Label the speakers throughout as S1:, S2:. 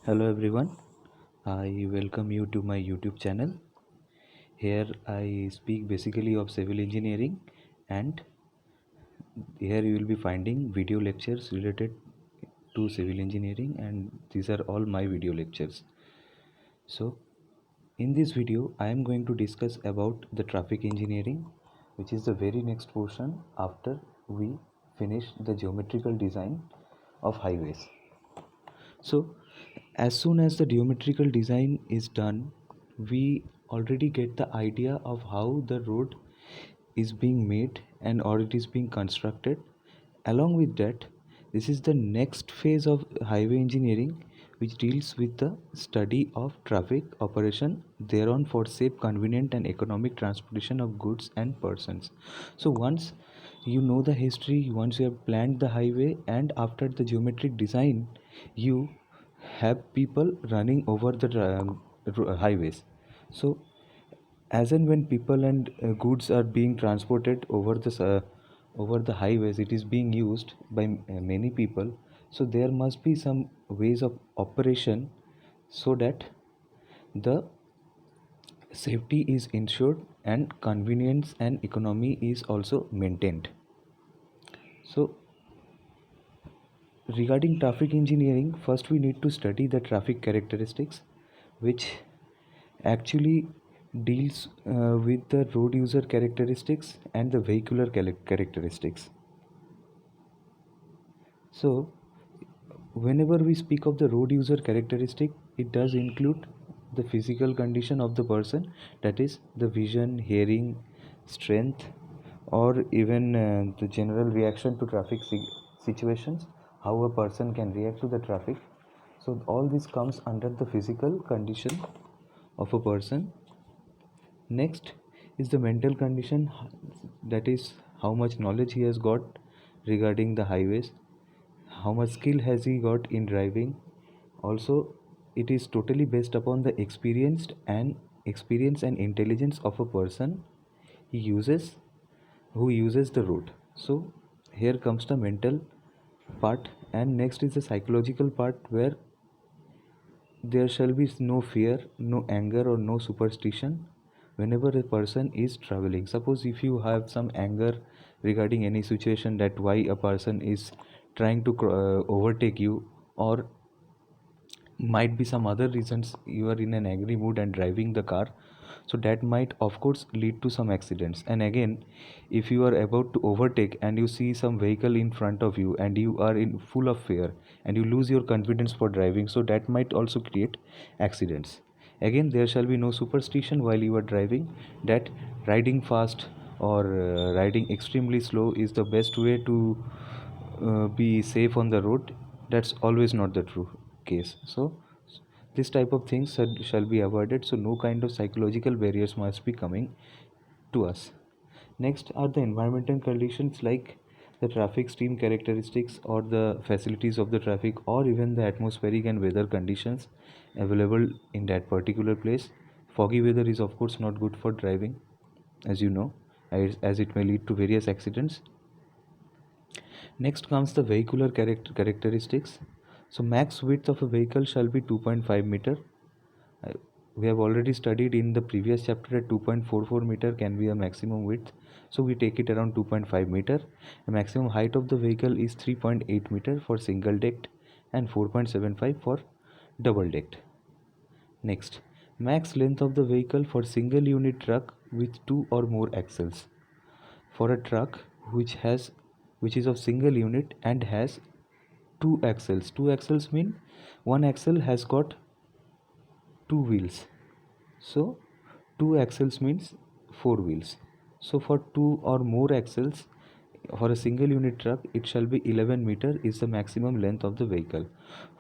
S1: Hello everyone, I welcome you to my YouTube channel. Here I speak basically of civil engineering, and here you will be finding video lectures related to civil engineering, and these are all my video lectures. So in this video I am going to discuss about the traffic engineering, which is the very next portion after we finish the geometrical design of highways. So, as soon as the geometrical design is done, we already get the idea of how the road is being made and or it is being constructed. Along with that, this is the next phase of highway engineering, which deals with the study of traffic operation thereon for safe, convenient, and economic transportation of goods and persons. So once you know the history, once you have planned the highway, and after the geometric design, you have people running over the highways. So as and when people and goods are being transported over the highways, it is being used by many people. So there must be some ways of operation so that the safety is ensured and convenience and economy is also maintained. So regarding traffic engineering, first we need to study the traffic characteristics, which actually deals with the road user characteristics and the vehicular characteristics. So whenever we speak of the road user characteristic, it does include the physical condition of the person, that is the vision, hearing, strength, or even the general reaction to traffic situations, how a person can react to the traffic. So all this comes under the physical condition of a person. Next is the mental condition, that is how much knowledge he has got regarding the highways, how much skill has he got in driving. Also, it is totally based upon the experience and intelligence of a person he uses who uses the road. So here comes the mental part, and next is the psychological part, where there shall be no fear, no anger, or no superstition whenever a person is traveling. Suppose if you have some anger regarding any situation, that why a person is trying to overtake you, or might be some other reasons you are in an angry mood and driving the car, so that might of course lead to some accidents. And again, if you are about to overtake and you see some vehicle in front of you and you are in full of fear and you lose your confidence for driving, so that might also create accidents. Again, there shall be no superstition while you are driving, that riding fast or riding extremely slow is the best way to be safe on the road. That's always not the true case. So this type of things shall be avoided, so no kind of psychological barriers must be coming to us. Next are the environmental conditions, like the traffic stream characteristics or the facilities of the traffic, or even the atmospheric and weather conditions available in that particular place. Foggy weather is of course not good for driving, as you know, as it may lead to various accidents. Next comes the vehicular characteristics. So max width of a vehicle shall be 2.5 meter. Uh, we have already studied in the previous chapter that 2.44 meter can be a maximum width. So we take it around 2.5 meter. The maximum height of the vehicle is 3.8 meter for single decked and 4.75 for double decked. Next, max length of the vehicle for single unit truck with two or more axles. For a truck which is of single unit and has two axles mean one axle has got two wheels. So two axles means four wheels. So for two or more axles, for a single unit truck it shall be 11 meter is the maximum length of the vehicle.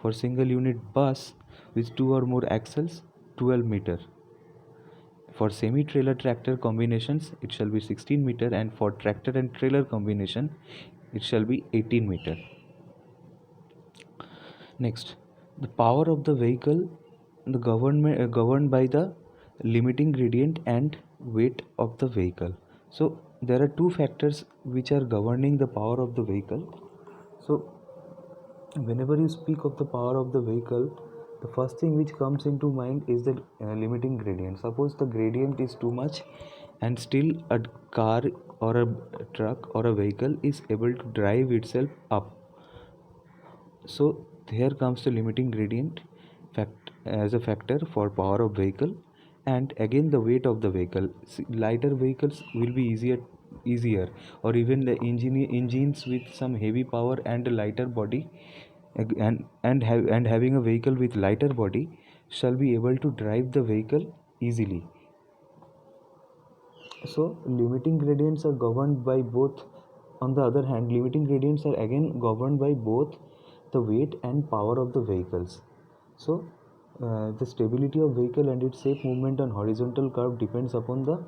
S1: For single unit bus with two or more axles, 12 meter. For semi trailer tractor combinations it shall be 16 meter, and for tractor and trailer combination it shall be 18 meter. Next, the power of the vehicle, the government governed by the limiting gradient and weight of the vehicle. So there are two factors which are governing the power of the vehicle. So whenever you speak of the power of the vehicle, the first thing which comes into mind is the limiting gradient. Suppose the gradient is too much and still a car or a truck or a vehicle is able to drive itself up. So here comes the limiting gradient fact as a factor for power of vehicle. And again the weight of the vehicle. Lighter vehicles will be easier, or even the engines with some heavy power and a lighter body, and having a vehicle with lighter body shall be able to drive the vehicle easily. So limiting gradients are governed by both. On the other hand, limiting gradients are again governed by both the weight and power of the vehicles. So the stability of vehicle and its safe movement on horizontal curve depends upon the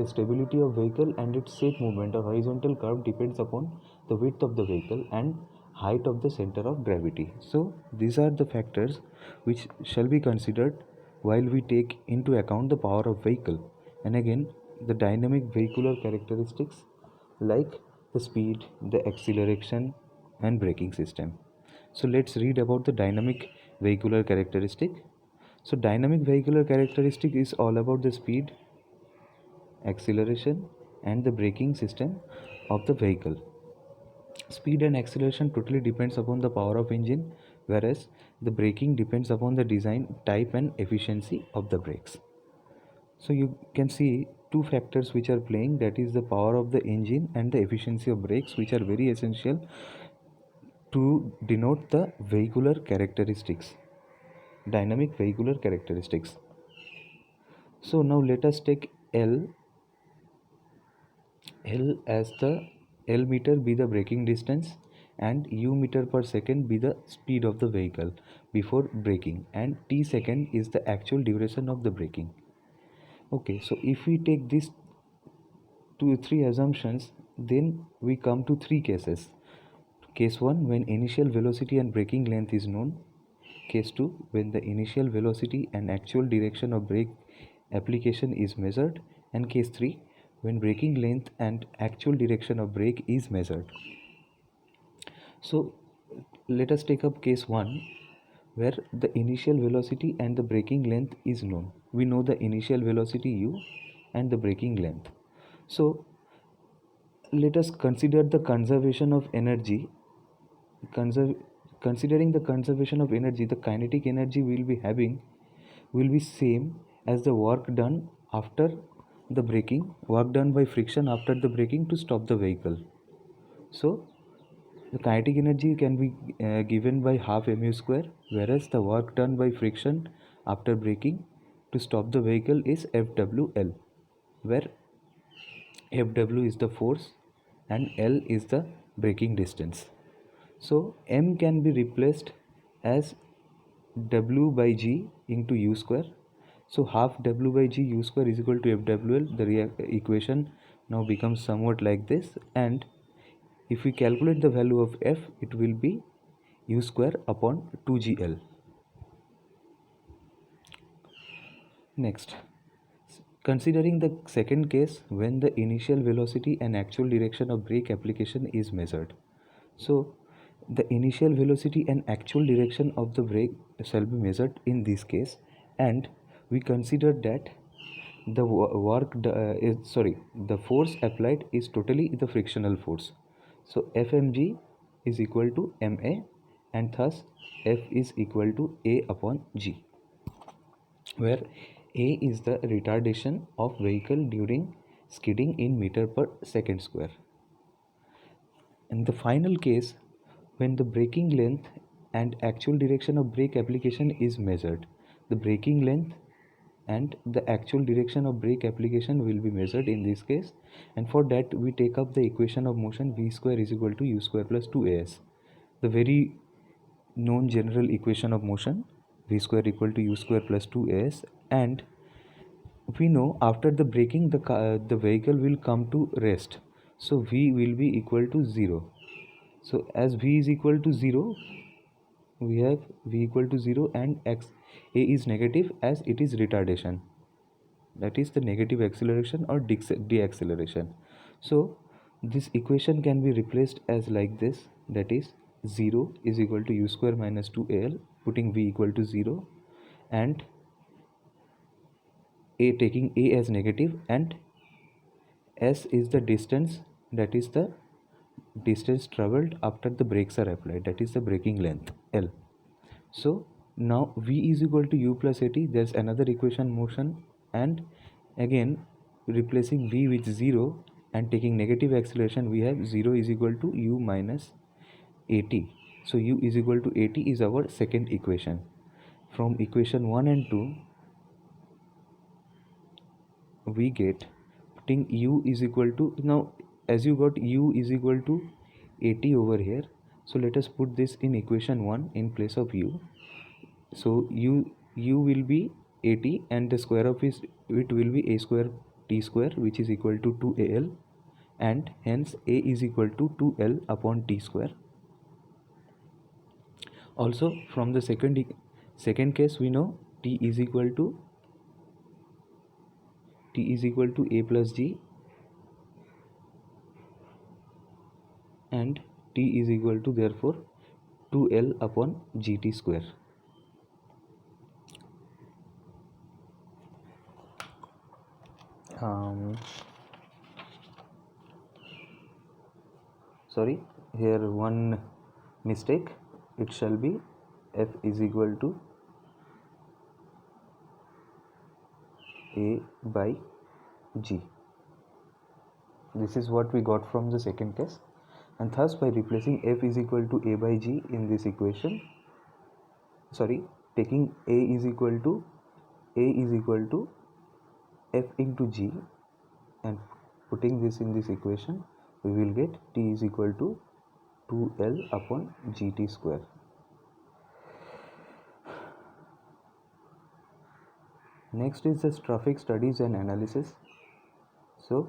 S1: stability of vehicle and its safe movement on horizontal curve depends upon the width of the vehicle and height of the center of gravity. So these are the factors which shall be considered while we take into account the power of vehicle. And again, the dynamic vehicular characteristics like the speed, the acceleration and braking system. So let's read about the dynamic vehicular characteristic. So dynamic vehicular characteristic is all about the speed, acceleration and the braking system of the vehicle. Speed and acceleration totally depends upon the power of engine, whereas the braking depends upon the design, type and efficiency of the brakes. So you can see two factors which are playing, that is the power of the engine and the efficiency of brakes, which are very essential to denote the vehicular characteristics, dynamic vehicular characteristics. So now let us take L as the L meter be the braking distance and U meter per second be the speed of the vehicle before braking, and T second is the actual duration of the braking. Okay, so if we take these three assumptions, then we come to three cases. Case 1, when initial velocity and braking length is known. Case 2, when the initial velocity and actual direction of brake application is measured. And case 3, when braking length and actual direction of brake is measured. So let us take up case 1, where the initial velocity and the braking length is known. We know the initial velocity u and the braking length. So let us consider the conservation of energy. Considering the conservation of energy, the kinetic energy we will be having will be same as the work done after the braking, work done by friction after the braking to stop the vehicle. So the kinetic energy can be given by half mu square, whereas the work done by friction after braking to stop the vehicle is FWL, where FW is the force and L is the braking distance. So M can be replaced as W by G into U square. So half W by G U square is equal to FWL. The equation now becomes somewhat like this, and if we calculate the value of F, it will be U square upon 2GL. Next, considering the second case, when the initial velocity and actual direction of brake application is measured. So the initial velocity and actual direction of the brake shall be measured in this case, and we consider that the the force applied is totally the frictional force. So Fmg is equal to Ma, and thus F is equal to A upon G, where A is the retardation of vehicle during skidding in meter per second square. In the final case, when the braking length and actual direction of brake application is measured, the braking length and the actual direction of brake application will be measured in this case, and for that we take up the equation of motion v square is equal to u square plus 2as, the very known general equation of motion, v square equal to u square plus 2as. And we know after the braking the vehicle will come to rest, so v will be equal to 0. So as v is equal to 0, we have v equal to 0 and x a is negative as it is retardation, that is the negative acceleration or deacceleration. So this equation can be replaced as like this, that is 0 is equal to u square minus 2al, putting v equal to 0, and a taking a as negative, and s is the distance, that is the distance traveled after the brakes are applied, that is the braking length L. So now v is equal to u plus at, there's another equation motion, and again replacing v with 0 and taking negative acceleration, we have 0 is equal to u minus at. So u is equal to at is our second equation. From equation 1 and 2 we get, putting u is equal to, now as you got u is equal to 80 over here, so let us put this in equation 1 in place of u. So u will be 80 and the square of it will be a square t square, which is equal to 2al, and hence a is equal to 2l upon t square. Also from the second case we know t is equal to a plus g, and t is equal to therefore 2l upon gt square. Sorry, here one mistake, it shall be f is equal to a by g. This is what we got from the second case, and thus by replacing f is equal to a by g in this equation, taking a is equal to f into g and putting this in this equation, we will get t is equal to 2l upon gt square. Next is this traffic studies and analysis. So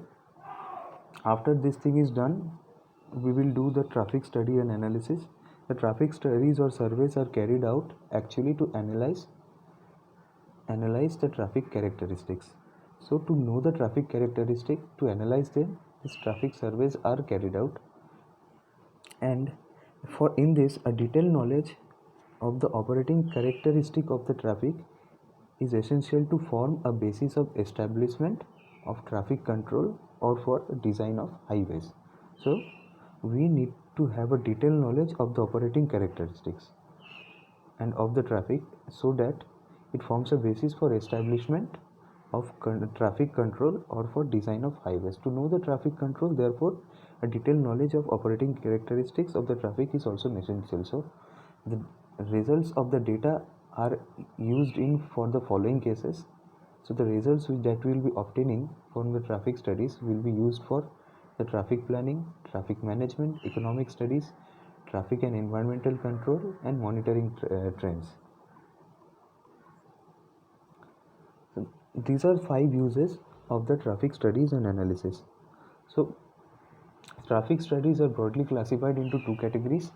S1: after this thing is done, we will do the traffic study and analysis. The traffic studies or surveys are carried out actually to analyze the traffic characteristics. So to know the traffic characteristic, to analyze them, these traffic surveys are carried out, and for in this a detailed knowledge of the operating characteristic of the traffic is essential to form a basis of establishment of traffic control or for design of highways. So we need to have a detailed knowledge of the operating characteristics and of the traffic, so that it forms a basis for establishment of traffic control or for design of highways. To know the traffic control, therefore a detailed knowledge of operating characteristics of the traffic is also essential. So the results of the data are used in for the following cases. So the results that we will be obtaining from the traffic studies will be used for the traffic planning, traffic management, economic studies, traffic and environmental control, and monitoring trends. So these are 5 uses of the traffic studies and analysis. So traffic studies are broadly classified into 2 categories.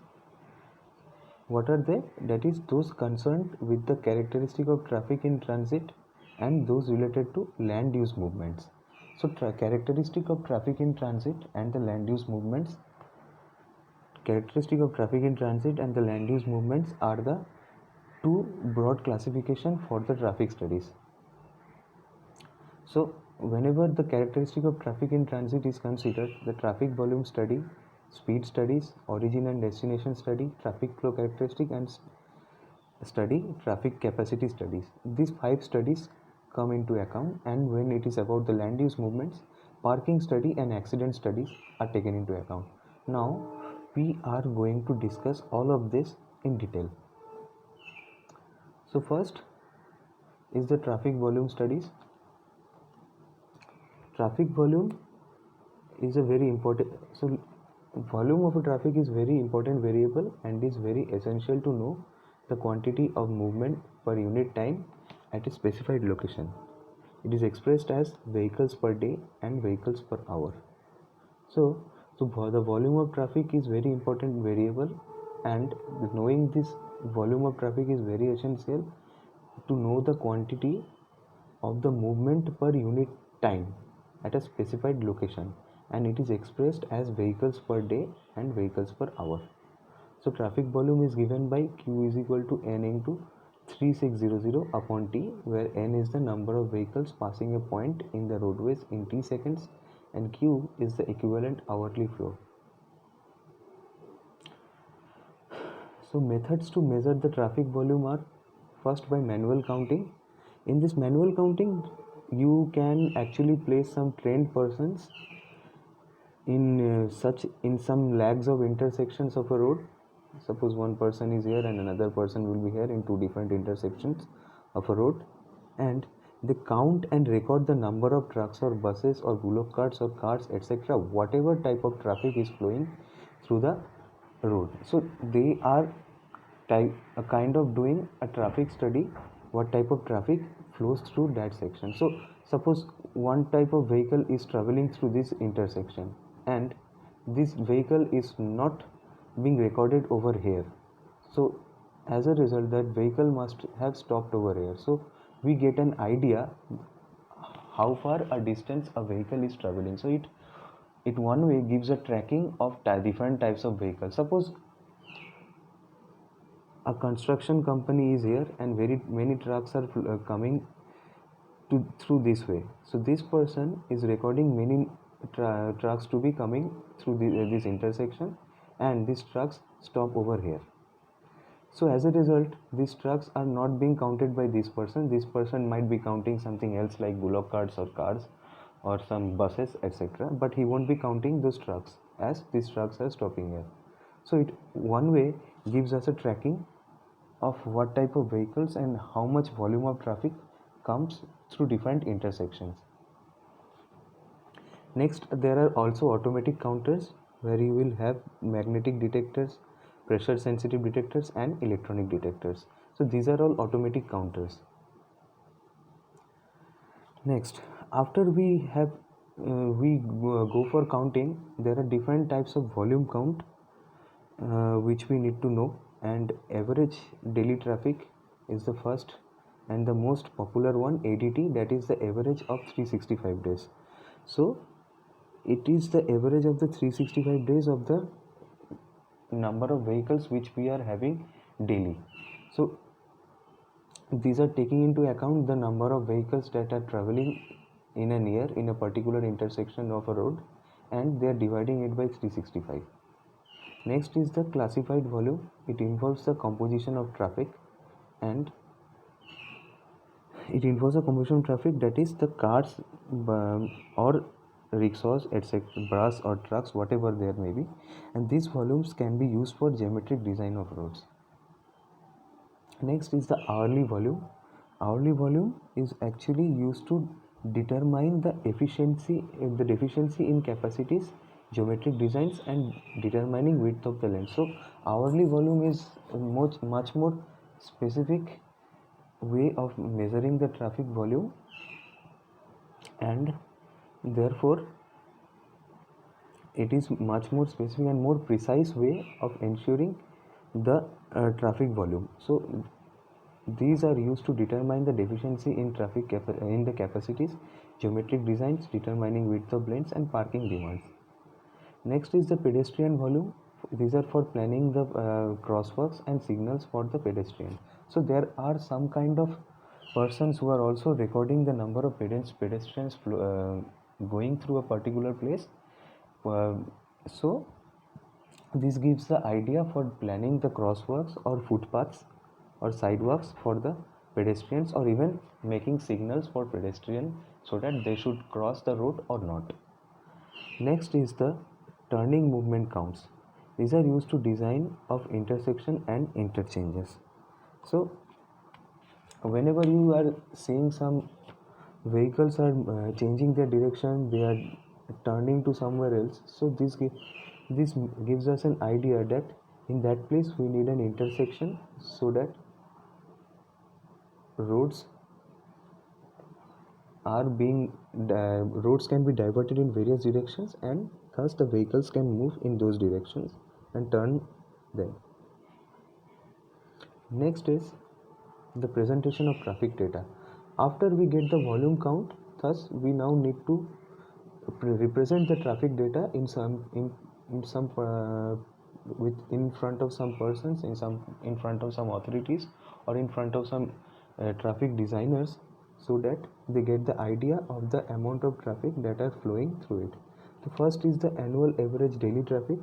S1: What are they? That is those concerned with the characteristic of traffic in transit and those related to land use movements. So characteristic of traffic in transit and the land use movements. Characteristic of traffic in transit and the land use movements are the 2 broad classification for the traffic studies. So whenever the characteristic of traffic in transit is considered, the traffic volume study, speed studies, origin and destination study, traffic flow characteristic, and study traffic capacity studies. These 5 studies come into account, and when it is about the land use movements, parking study and accident studies are taken into account. Now we are going to discuss all of this in detail. So first is the traffic volume studies. Traffic volume is a very important, so volume of a traffic is very important variable and is very essential to know the quantity of movement per unit time at a specified location. It is expressed as vehicles per day and vehicles per hour. So the volume of traffic is very important variable, and knowing this volume of traffic is very essential to know the quantity of the movement per unit time at a specified location, and it is expressed as vehicles per day and vehicles per hour. So traffic volume is given by Q is equal to N into 3600 upon T, where N is the number of vehicles passing a point in the roadways in T seconds and Q is the equivalent hourly flow. So methods to measure the traffic volume are first by manual counting. In this manual counting, you can actually place some trained persons in some lags of intersections of a road. Suppose one person is here and another person will be here in two different intersections of a road, and they count and record the number of trucks or buses or bullock carts or cars, etc., whatever type of traffic is flowing through the road. So they are a kind of doing a traffic study, what type of traffic flows through that section. So suppose one type of vehicle is traveling through this intersection and this vehicle is not being recorded over here, so as a result that vehicle must have stopped over here. So we get an idea how far a distance a vehicle is traveling. So it one way gives a tracking of different types of vehicles. Suppose a construction company is here and very many trucks are coming through this way. So this person is recording many trucks to be coming through this intersection, and these trucks stop over here. So as a result, these trucks are not being counted by this person. This person might be counting something else like bullock carts or cars or some buses, etc., but he won't be counting those trucks as these trucks are stopping here. So it one way gives us a tracking of what type of vehicles and how much volume of traffic comes through different intersections. Next, there are also automatic counters where you will have magnetic detectors, pressure sensitive detectors and electronic detectors. So these are all automatic counters. Next, after we go for counting, there are different types of volume count which we need to know, and average daily traffic is the first and the most popular one, ADT, that is the average of 365 days. So it is the average of the 365 days of the number of vehicles which we are having daily. So these are taking into account the number of vehicles that are traveling in a particular intersection of a road, and they are dividing it by 365. Next is the classified volume. It involves the composition of traffic, and it involves a composition of traffic, that is the cars or rickshaws, etc., bus or trucks, whatever there may be, and these volumes can be used for geometric design of roads. Next is the hourly volume. Hourly volume is actually used to determine the deficiency in capacities, geometric designs and determining width of the lane. So hourly volume is a much more specific way of measuring the traffic volume, and therefore it is much more specific and more precise way of ensuring the traffic volume. So these are used to determine the deficiency in in the capacities, geometric designs, determining width of lanes and parking demands. Next is the pedestrian volume. These are for planning the crosswalks and signals for the pedestrian. So there are some kind of persons who are also recording the number of pedestrians going through a particular place. So this gives the idea for planning the crosswalks or footpaths or sidewalks for the pedestrians, or even making signals for pedestrians so that they should cross the road or not. Next is the turning movement counts. These are used to design of intersection and interchanges. So whenever you are seeing some vehicles are changing their direction, they are turning to somewhere else, so this gives us an idea that in that place we need an intersection so that roads roads can be diverted in various directions, and thus the vehicles can move in those directions and turn them. Next is the presentation of traffic data. After we get the volume count, thus we now need to represent the traffic data in some with in front of some persons, in front of some authorities, or in front of some traffic designers, so that they get the idea of the amount of traffic that are flowing through it. The first is the annual average daily traffic.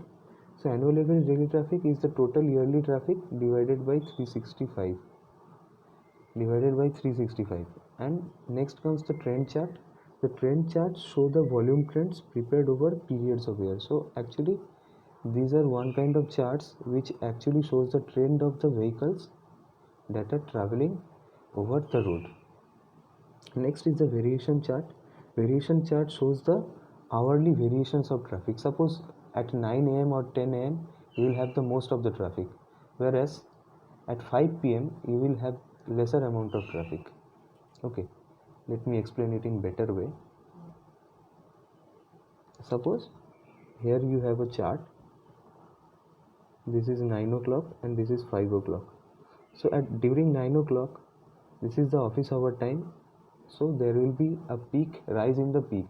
S1: So annual average daily traffic is the total yearly traffic divided by 365 and next comes the trend chart. The trend charts show the volume trends prepared over periods of years. So actually these are one kind of charts which actually shows the trend of the vehicles that are traveling over the road. Next is the variation chart. Variation chart shows the hourly variations of traffic. Suppose at 9 a.m. or 10 a.m. you will have the most of the traffic, whereas at 5 p.m. you will have lesser amount of traffic. Okay, let me explain it in better way. Suppose here you have a chart. This is 9 o'clock and this is 5 o'clock. So at during 9 o'clock, this is the office hour time. So there will be a peak, rise in the peak,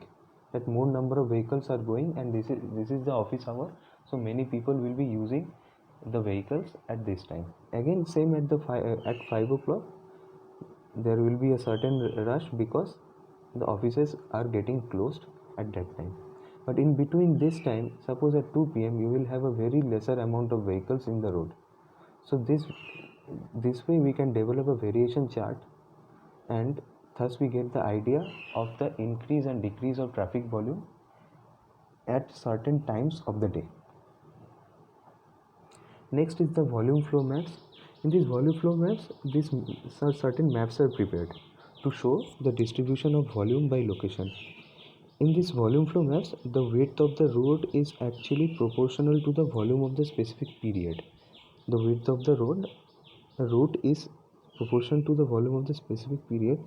S1: that more number of vehicles are going, and this is the office hour. So many people will be using the vehicles at this time. Again same at the at 5 o'clock, there will be a certain rush because the offices are getting closed at that time. But in between this time, suppose at 2 p.m. you will have a very lesser amount of vehicles in the road. So this way we can develop a variation chart, and thus we get the idea of the increase and decrease of traffic volume at certain times of the day. Next is the volume flow maps. In these volume flow maps, these certain maps are prepared to show the distribution of volume by location. In these volume flow maps, the width of the road is actually proportional to the volume of the specific period. The width of the route is proportional to the volume of the specific period,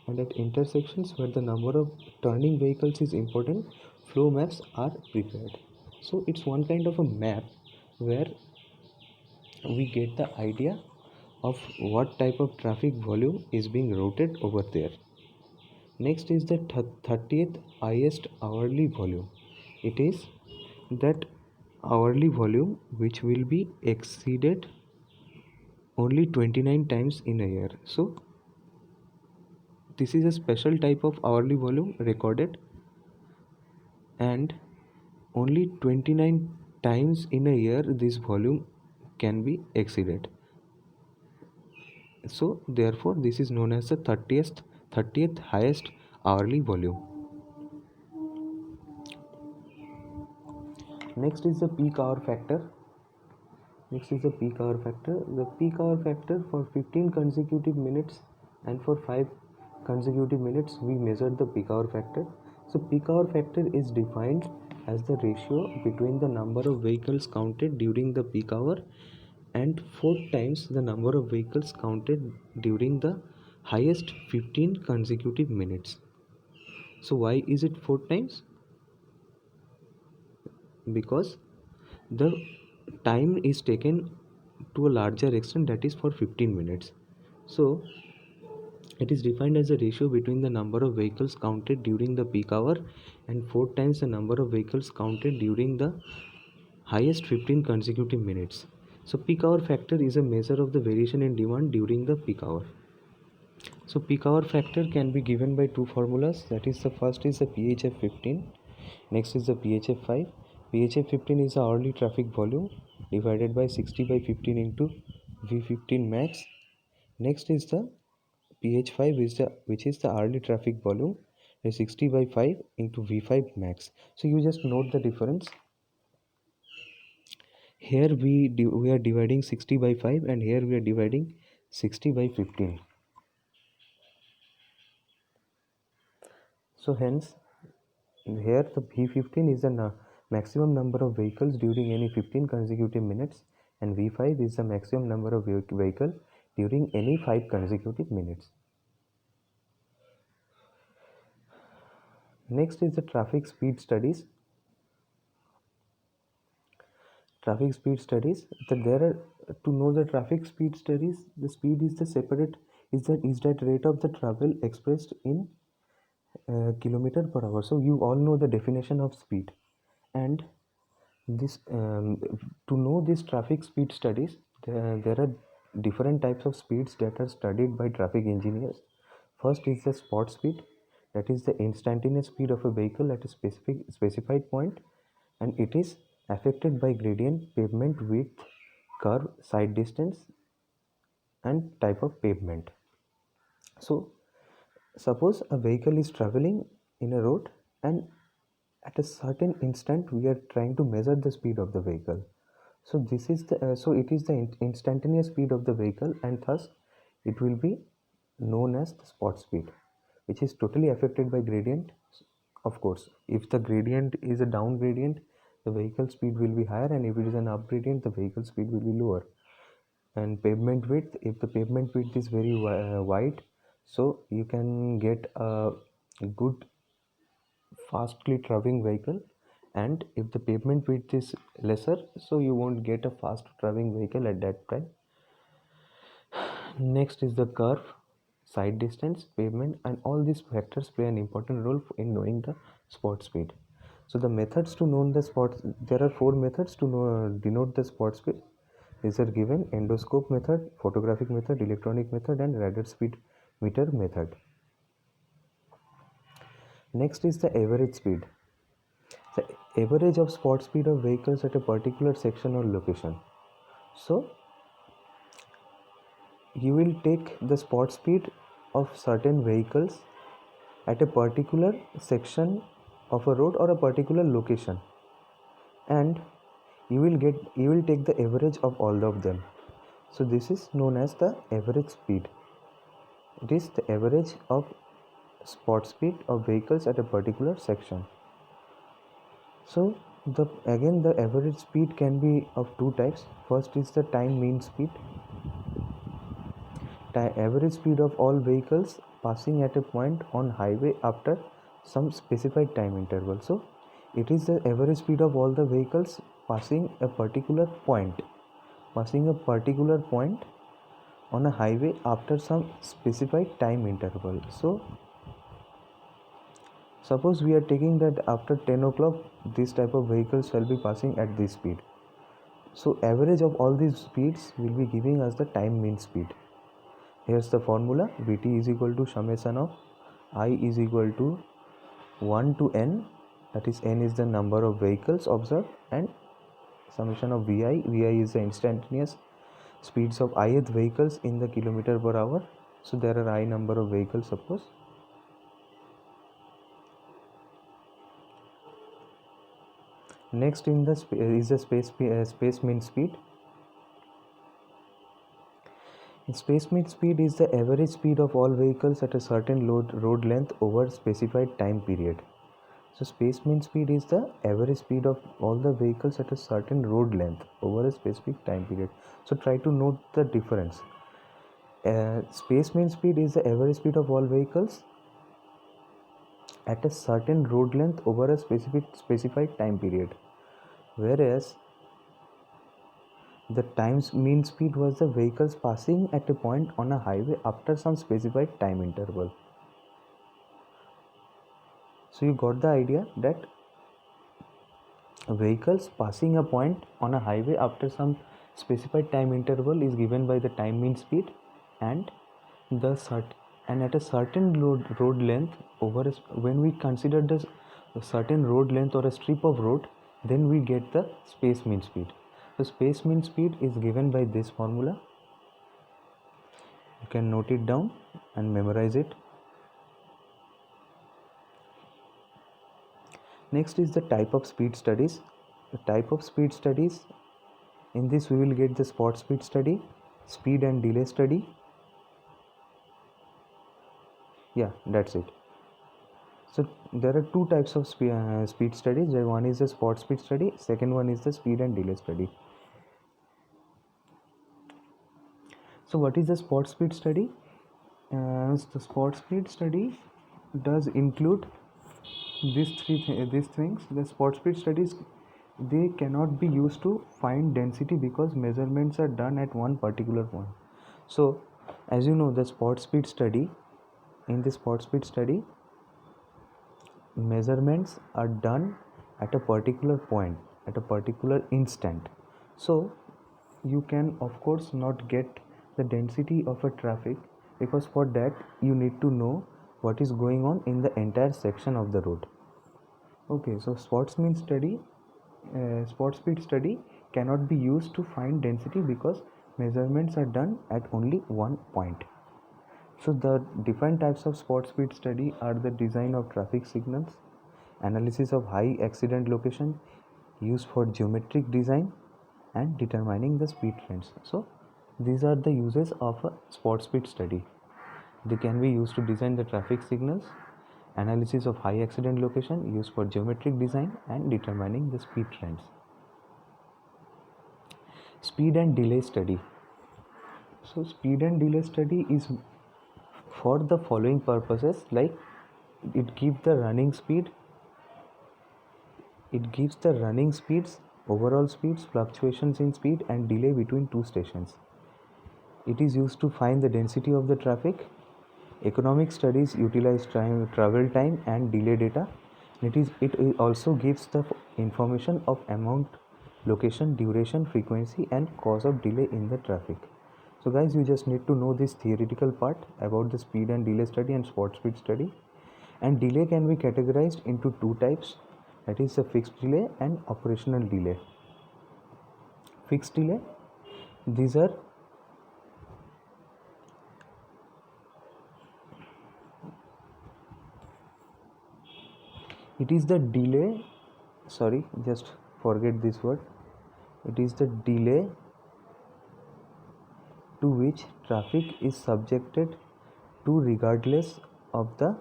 S1: and at intersections where the number of turning vehicles is important, flow maps are prepared. So it's one kind of a map where we get the idea of what type of traffic volume is being routed over there. Next is the 30th highest hourly volume. It is that hourly volume which will be exceeded only 29 times in a year. So this is a special type of hourly volume recorded, and only 29 times in a year this volume can be exceeded. So therefore this is known as the 30th highest hourly volume. Next is the peak hour factor. The peak hour factor for 15 consecutive minutes and for 5 consecutive minutes we measured the peak hour factor. So peak hour factor is defined as the ratio between the number of vehicles counted during the peak hour and 4 times the number of vehicles counted during the highest 15 consecutive minutes. So why is it 4 times? Because the time is taken to a larger extent, that is for 15 minutes. So it is defined as a ratio between the number of vehicles counted during the peak hour and 4 times the number of vehicles counted during the highest 15 consecutive minutes. So peak hour factor is a measure of the variation in demand during the peak hour. So peak hour factor can be given by two formulas, that is the first is the PHF 15, next is the PHF 5. PHF 15 is the hourly traffic volume divided by 60 by 15 into V15 max. Next is the PH5 which is the hourly traffic volume, 60 by 5 into V5 max. So you just note the difference. Here we are dividing 60 by 5 and here we are dividing 60 by 15. So hence here the V15 is the maximum number of vehicles during any 15 consecutive minutes, and V5 is the maximum number of vehicle during any 5 consecutive minutes. Next is the traffic speed studies. That there are, to know the traffic speed studies, the speed is the separate is that rate of the travel expressed in kilometer per hour. So you all know the definition of speed, and This To know these traffic speed studies, there are different types of speeds that are studied by traffic engineers. First is the spot speed, that is the instantaneous speed of a vehicle at a specified point, and it is affected by gradient, pavement width, curve, side distance, and type of pavement. So suppose a vehicle is traveling in a road, and at a certain instant we are trying to measure the speed of the vehicle. So this is the so it is the instantaneous speed of the vehicle, and thus it will be known as the spot speed, which is totally affected by gradient. Of course, if the gradient is a down gradient, the vehicle speed will be higher, and if it is an up gradient, the vehicle speed will be lower. And pavement width, if the pavement width is very wide, so you can get a good fastly traveling vehicle, and if the pavement width is lesser, so you won't get a fast traveling vehicle at that time. Next is the curve, side distance, pavement, and all these factors play an important role in knowing the spot speed. So the methods to know the spot, there are four methods to denote the spot speed. These are given: endoscope method, photographic method, electronic method, and radar speed meter method. Next is the average speed. The average of spot speed of vehicles at a particular section or location. So you will take the spot speed of certain vehicles at a particular section of a road or a particular location, and you will take the average of all of them. So this is known as the average speed. It is the average of spot speed of vehicles at a particular section. So the average speed can be of two types. First is the time mean speed. Average speed of all vehicles passing at a point on highway after some specified time interval. So it is the average speed of all the vehicles passing a particular point on a highway after some specified time interval. So suppose we are taking that after 10 o'clock this type of vehicles shall be passing at this speed. So average of all these speeds will be giving us the time mean speed. Here's the formula: Vt is equal to summation of I is equal to 1 to n, that is n is the number of vehicles observed, and summation of Vi. Vi is the instantaneous speeds of ith vehicles in the kilometer per hour. So there are I number of vehicles, suppose. Next is the space mean speed. Space mean speed is the average speed of all vehicles at a certain road length over specified time period. So space mean speed is the average speed of all the vehicles at a certain road length over a specific time period. So try to note the difference. Space mean speed is the average speed of all vehicles at a certain road length over a specified time period, whereas the times mean speed was the vehicles passing at a point on a highway after some specified time interval. So you got the idea that vehicles passing a point on a highway after some specified time interval is given by the time mean speed, and at a certain road length when we consider the certain road length or a strip of road, then we get the space mean speed. So space mean speed is given by this formula. You can note it down and memorize it. Next is the type of speed studies. The type of speed studies, in this we will get the spot speed study, speed and delay study. Yeah, that's it. So there are two types of speed studies. One is the spot speed study, second one is the speed and delay study. So what is the spot speed study? The spot speed study does include these things. The spot speed studies, they cannot be used to find density because measurements are done at one particular point. So as you know, the spot speed study, in the spot speed study, measurements are done at a particular point. at a particular instant. So you can of course not get the density of a traffic, because for that you need to know what is going on in the entire section of the road. Okay, so spot speed study cannot be used to find density because measurements are done at only one point. So the different types of spot speed study are the design of traffic signals, analysis of high accident location, used for geometric design, and determining the speed trends. So these are the uses of a spot speed study. They can be used to design the traffic signals, analysis of high accident location, used for geometric design, and determining the speed trends. Speed and delay study. So speed and delay study is for the following purposes, like it gives the running speeds, overall speeds, fluctuations in speed, and delay between two stations. It is used to find the density of the traffic. Economic studies utilize travel time and delay data. It also gives the information of amount, location, duration, frequency, and cause of delay in the traffic. So guys, you just need to know this theoretical part about the speed and delay study and spot speed study. And delay can be categorized into two types, that is the fixed delay and operational delay. Fixed delay, these are it is the delay, sorry, just forget this word. It is the delay to which traffic is subjected to regardless of the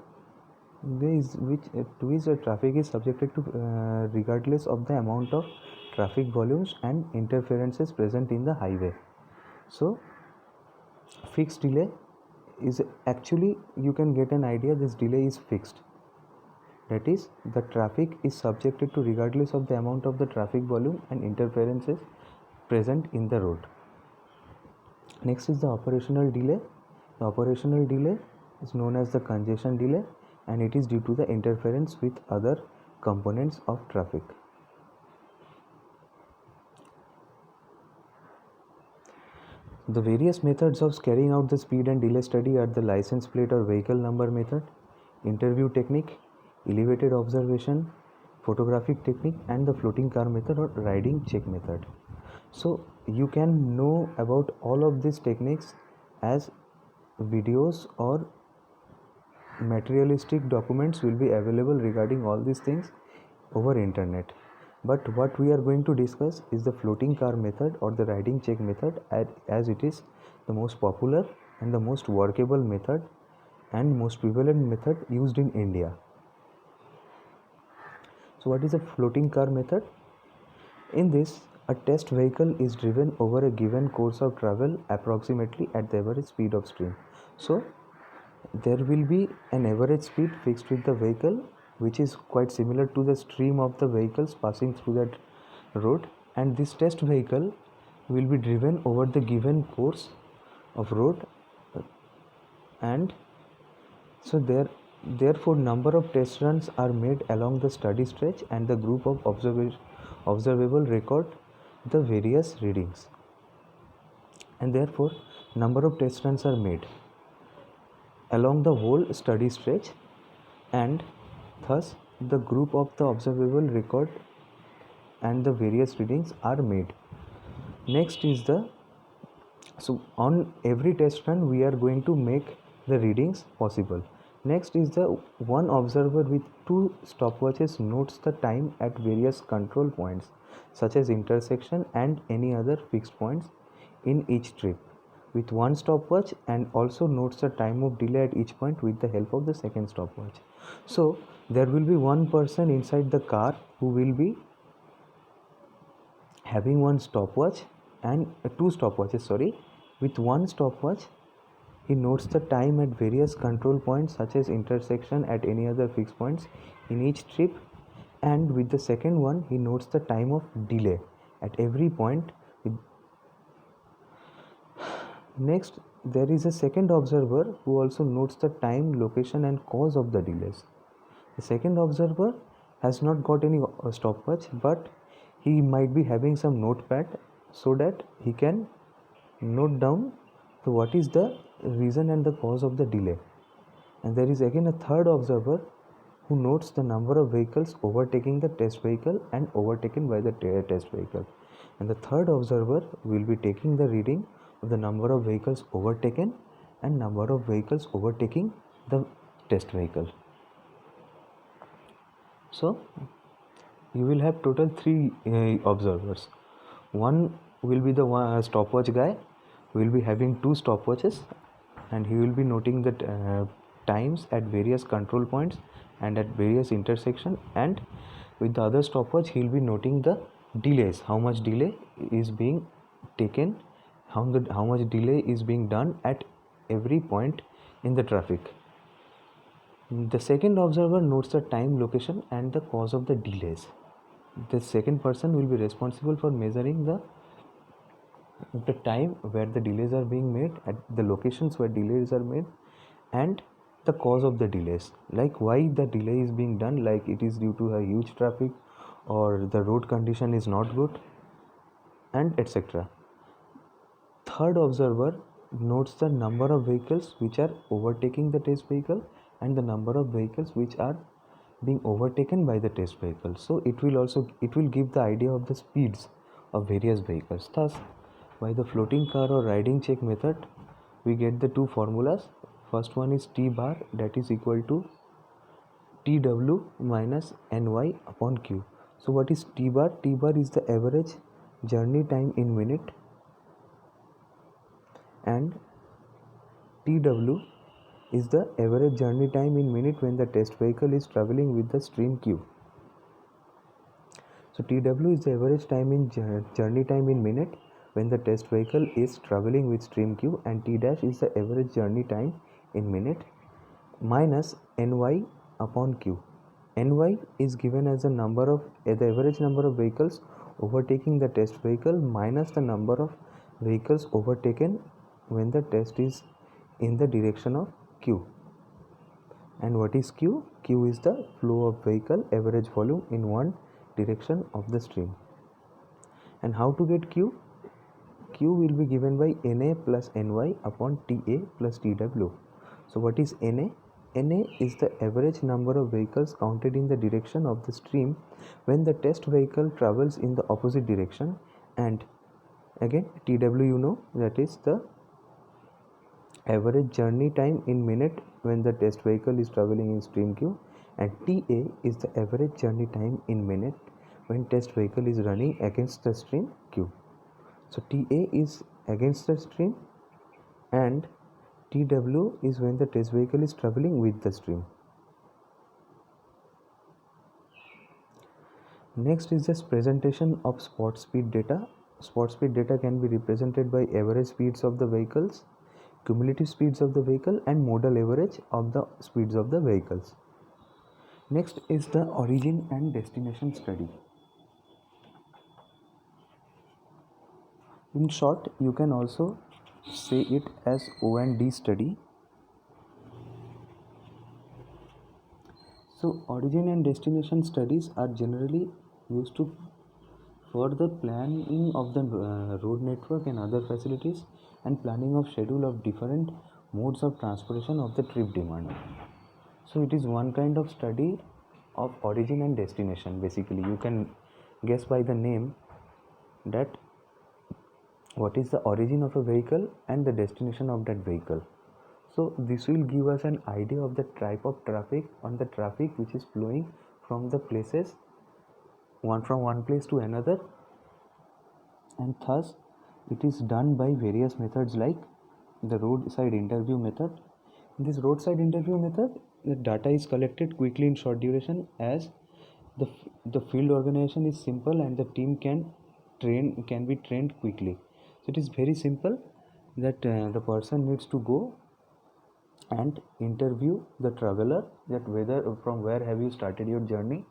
S1: traffic is subjected to regardless of the amount of traffic volumes and interferences present in the highway. So fixed delay is actually, you can get an idea, this delay is fixed. That is, the traffic is subjected to regardless of the amount of the traffic volume and interferences present in the road. Next is the operational delay. The operational delay is known as the congestion delay, and it is due to the interference with other components of traffic. The various methods of carrying out the speed and delay study are the license plate or vehicle number method, interview technique, elevated observation, photographic technique, and the floating car method or riding check method. So you can know about all of these techniques as videos or materialistic documents will be available regarding all these things over internet. But what we are going to discuss is the floating car method or the riding check method, as it is the most popular and the most workable method and most prevalent method used in India. So what is a floating car method? In this, a test vehicle is driven over a given course of travel approximately at the average speed of stream. So there will be an average speed fixed with the vehicle, which is quite similar to the stream of the vehicles passing through that road, and this test vehicle will be driven over the given course of road, and so therefore number of test runs are made along the study stretch, and the group of observable record the various readings, and therefore number of test runs are made along the whole study stretch, and thus the group of the observable record and the various readings are made. Next is so on every test run we are going to make the readings possible. Next is the one observer with two stopwatches notes the time at various control points such as intersection and any other fixed points in each trip with one stopwatch, and also notes the time of delay at each point with the help of the second stopwatch. So there will be one person inside the car who will be having one stopwatch and two stopwatches, with one stopwatch he notes the time at various control points such as intersection at any other fixed points in each trip, and with the second one he notes the time of delay at every point. Next, there is a second observer who also notes the time, location, and cause of the delays. The second observer has not got any stopwatch, but he might be having some notepad so that he can note down what is the reason and the cause of the delay. And there is again a third observer who notes the number of vehicles overtaking the test vehicle and overtaken by the test vehicle. And the third observer will be taking the reading of the number of vehicles overtaken and number of vehicles overtaking the test vehicle. So you will have total three observers. One will be the stopwatch guy, who will be having two stopwatches, and he will be noting the times at various control points and at various intersections. And with the other stopwatch, he will be noting the delays, how much delay is being taken, how much delay is being done at every point in the traffic. The second observer notes the time, location, and the cause of the delays. The second person will be responsible for measuring the time where the delays are being made, at the locations where delays are made, and the cause of the delays, like why the delay is being done, like it is due to a huge traffic or the road condition is not good, and etc. Third observer notes the number of vehicles which are overtaking the test vehicle and the number of vehicles which are being overtaken by the test vehicle. So it will give the idea of the speeds of various vehicles. Thus, by the floating car or riding check method, we get the two formulas. First one is T bar, that is equal to TW minus NY upon Q. So what is T bar? T bar is the average journey time in minute, and TW is the average journey time in minute when the test vehicle is traveling with the stream Q. So TW is the average time in journey time in minute when the test vehicle is traveling with stream Q, and T dash is the average journey time in minute minus NY upon Q. NY is given as the average number of vehicles overtaking the test vehicle minus the number of vehicles overtaken when the test is in the direction of Q. And what is Q? Q is the flow of vehicle average volume in one direction of the stream. And how to get Q? Q will be given by NA plus NY upon TA plus TW. So what is NA? NA is the average number of vehicles counted in the direction of the stream when the test vehicle travels in the opposite direction, and again TW you know, that is the average journey time in minute when the test vehicle is traveling in stream Q, and TA is the average journey time in minute when test vehicle is running against the stream Q. So TA is against the stream and TW is when the test vehicle is traveling with the stream. Next is this presentation of spot speed data. Spot speed data can be represented by average speeds of the vehicles, cumulative speeds of the vehicle, and modal average of the speeds of the vehicles. Next is the origin and destination study. In short, you can also say it as O&D study. So origin and destination studies are generally used for the planning of the road network and other facilities, and planning of schedule of different modes of transportation of the trip demand. So it is one kind of study of origin and destination. Basically, you can guess by the name that what is the origin of a vehicle and the destination of that vehicle. So this will give us an idea of the type of traffic which is flowing from the places from one place to another, and thus it is done by various methods like the roadside interview method. In this roadside interview method, the data is collected quickly in short duration, as the field organization is simple and the team can be trained quickly. So it is very simple that the person needs to go and interview the traveler, that whether from where have you started your journey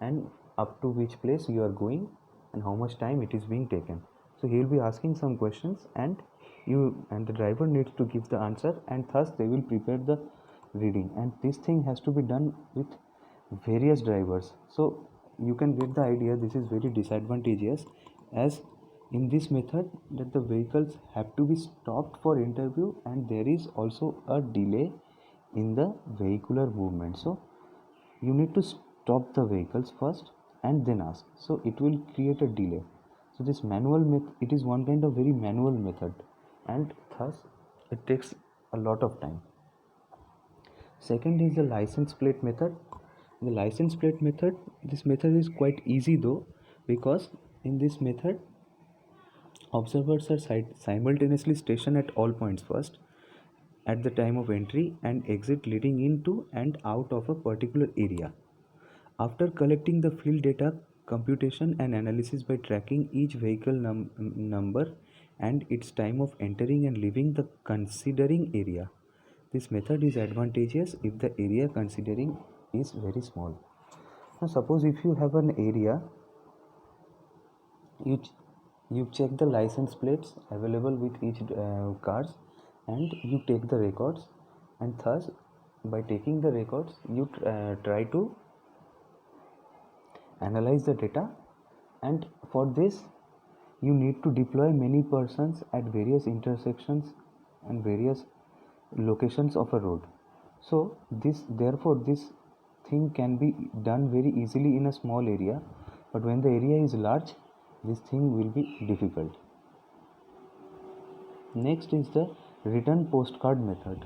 S1: and up to which place you are going and how much time it is being taken. So he will be asking some questions, and the driver needs to give the answer, and thus they will prepare the reading, and this thing has to be done with various drivers. So you can get the idea this is very disadvantageous, as in this method that the vehicles have to be stopped for interview and there is also a delay in the vehicular movement. So you need to stop the vehicles first and then ask, so it will create a delay. So this manual method, it is one kind of very manual method and thus it takes a lot of time. Second is the license plate method. The license plate method, this method is quite easy though, because in this method observers are simultaneously stationed at all points first at the time of entry and exit leading into and out of a particular area. After collecting the field data, computation and analysis by tracking each vehicle number and its time of entering and leaving the considering area. This method is advantageous if the area considering is very small. Now suppose if you have an area, you check the license plates available with each cars and you take the records, and thus by taking the records you try to analyze the data, and for this you need to deploy many persons at various intersections and various locations of a road. So this thing can be done very easily in a small area, but when the area is large this thing will be difficult. Next is the return postcard method.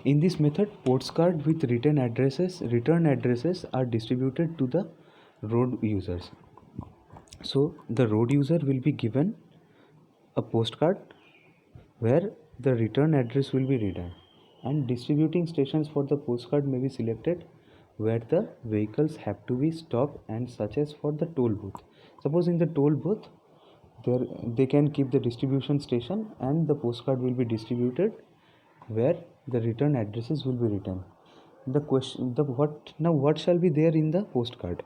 S1: In this method, postcard with return addresses are distributed to the road users. So the road user will be given a postcard where the return address will be written, and distributing stations for the postcard may be selected where the vehicles have to be stopped, and such as for the toll booth. Suppose in the toll booth they can keep the distribution station and the postcard will be distributed where the return addresses will be written. What shall be there in the postcard?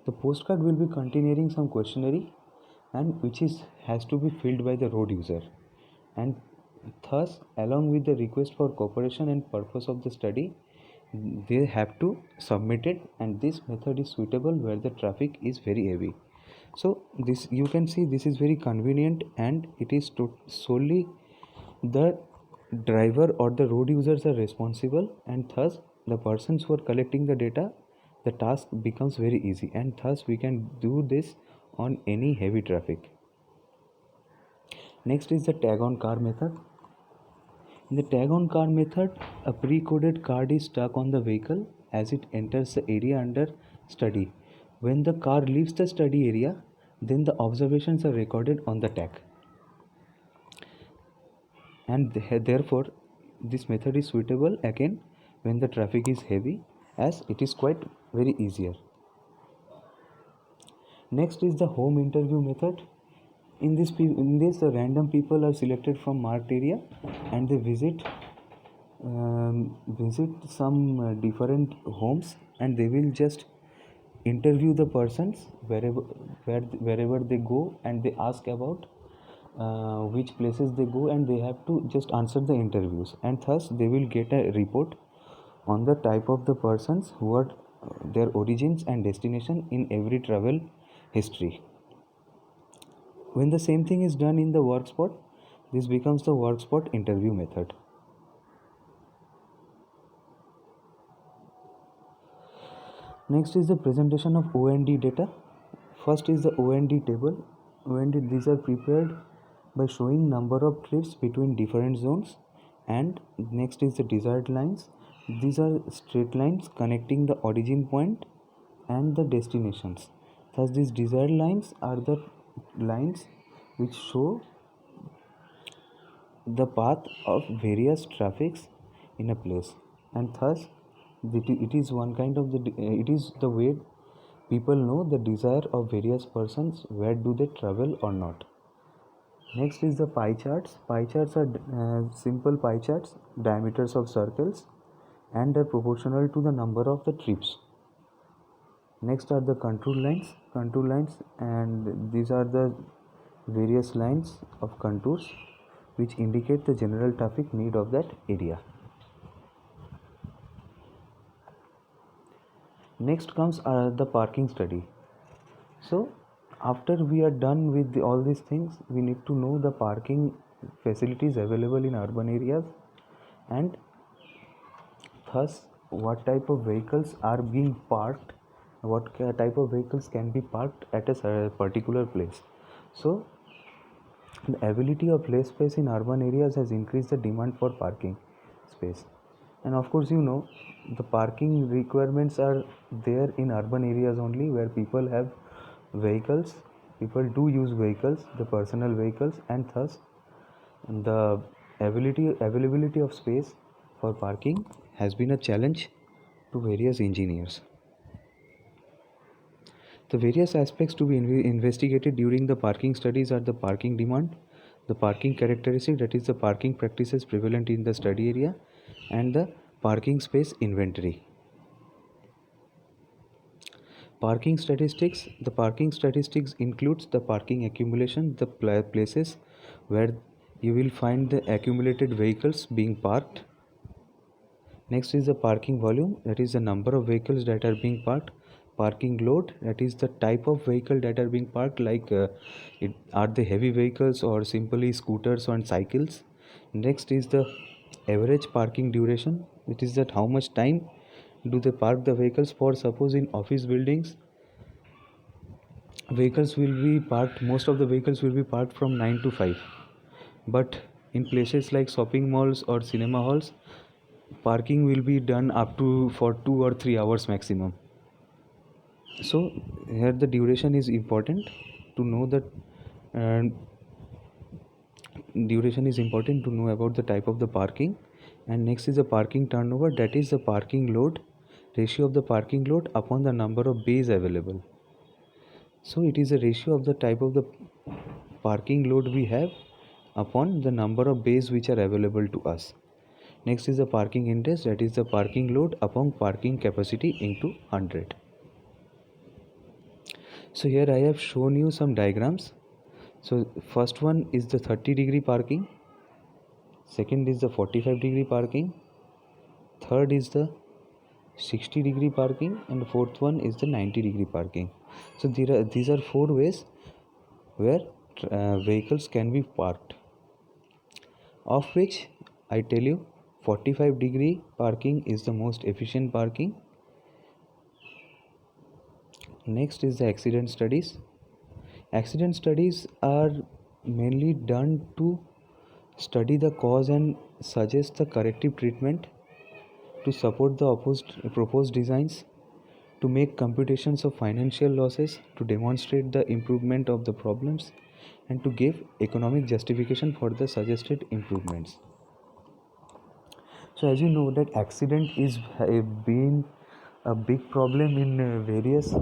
S1: The postcard will be containing some questionnaire and which has to be filled by the road user, and thus along with the request for cooperation and purpose of the study they have to submit it, and this method is suitable where the traffic is very heavy. So this, you can see, this is very convenient and it is solely the driver or the road users are responsible, and thus the persons who are collecting the data, the task becomes very easy, and thus we can do this on any heavy traffic. Next is the tag on car method. In the tag on car method, a pre-coded card is stuck on the vehicle as it enters the area under study. When the car leaves the study area, then the observations are recorded on the tag, and therefore this method is suitable again when the traffic is heavy, as it is quite very easier. Next is the home interview method. In this the random people are selected from marked area and they visit some different homes, and they will just interview the persons wherever they go, and they ask about which places they go, and they have to just answer the interviews, and thus they will get a report on the type of the persons who are their origins and destination in every travel history. When the same thing is done in the work spot, this becomes the work spot interview method. Next is the presentation of OND data. First is the OND table. OND, these are prepared by showing number of trips between different zones, and next is the desired lines. These are straight lines connecting the origin point and the destinations. Thus these desired lines are the lines which show the path of various traffics in a place, and thus it is one kind of it is the way people know the desire of various persons, where do they travel or not. Next is the pie charts. Pie charts are simple pie charts, diameters of circles, and are proportional to the number of the trips. Next are the contour lines, and these are the various lines of contours which indicate the general traffic need of that area. Next comes the parking study. So after we are done with all these things, we need to know the parking facilities available in urban areas, and thus what type of vehicles are being parked, what type of vehicles can be parked at a particular place. So the ability of less space in urban areas has increased the demand for parking space. And of course, the parking requirements are there in urban areas only, where people have vehicles, people do use vehicles, the personal vehicles, and thus the availability of space for parking has been a challenge to various engineers. The various aspects to be investigated during the parking studies are the parking demand, the parking characteristic, that is the parking practices prevalent in the study area, and the parking space inventory. Parking statistics. The parking statistics includes the parking accumulation, the places where you will find the accumulated vehicles being parked. Next is the parking volume, that is the number of vehicles that are being parked. Parking load, that is the type of vehicle that are being parked, like are they heavy vehicles or simply scooters and cycles. Next is the average parking duration, which is that how much time do they park the vehicles for. Suppose in office buildings, vehicles will be parked, most of the vehicles will be parked from 9 to 5, but in places like shopping malls or cinema halls, parking will be done up to for 2 or 3 hours maximum. So here the duration is important to know that, duration is important to know about the type of the parking. And next is the parking turnover, that is the parking load, ratio of the parking load upon the number of bays available. So it is a ratio of the type of the parking load we have upon the number of bays which are available to us. Next is the parking index, that is the parking load upon parking capacity into 100. So here I have shown you some diagrams. So first one is the 30-degree parking, second is the 45-degree parking, third is the 60-degree parking, and the fourth one is the 90-degree parking. So these are 4 ways where vehicles can be parked, of which I tell you 45-degree parking is the most efficient parking. Next is the accident studies. Accident studies are mainly done to study the cause and suggest the corrective treatment, to support the proposed designs, to make computations of financial losses, to demonstrate the improvement of the problems, and to give economic justification for the suggested improvements. So as you know that accident is been a big problem in various